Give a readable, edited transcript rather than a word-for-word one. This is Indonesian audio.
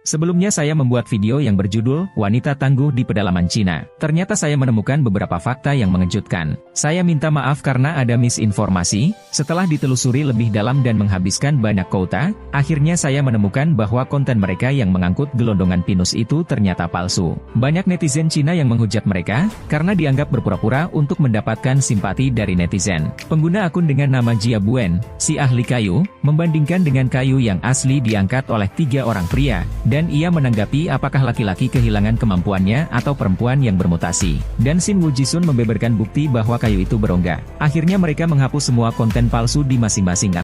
Sebelumnya saya membuat video yang berjudul Wanita Tangguh di Pedalaman Cina. Ternyata saya menemukan beberapa fakta yang mengejutkan. Saya minta maaf karena ada misinformasi. Setelah ditelusuri lebih dalam dan menghabiskan banyak kuota, akhirnya saya menemukan bahwa konten mereka yang mengangkut gelondongan pinus itu ternyata palsu. Banyak netizen Cina yang menghujat mereka karena dianggap berpura-pura untuk mendapatkan simpati dari netizen. Pengguna akun dengan nama Jia Buen, si ahli kayu, membandingkan dengan kayu yang asli diangkat oleh 3 orang pria. Dan ia menanggapi apakah laki-laki kehilangan kemampuannya atau perempuan yang bermutasi. Dan Shin Woo Jisun membeberkan bukti bahwa kayu itu berongga. Akhirnya mereka menghapus semua konten palsu di masing-masing akun.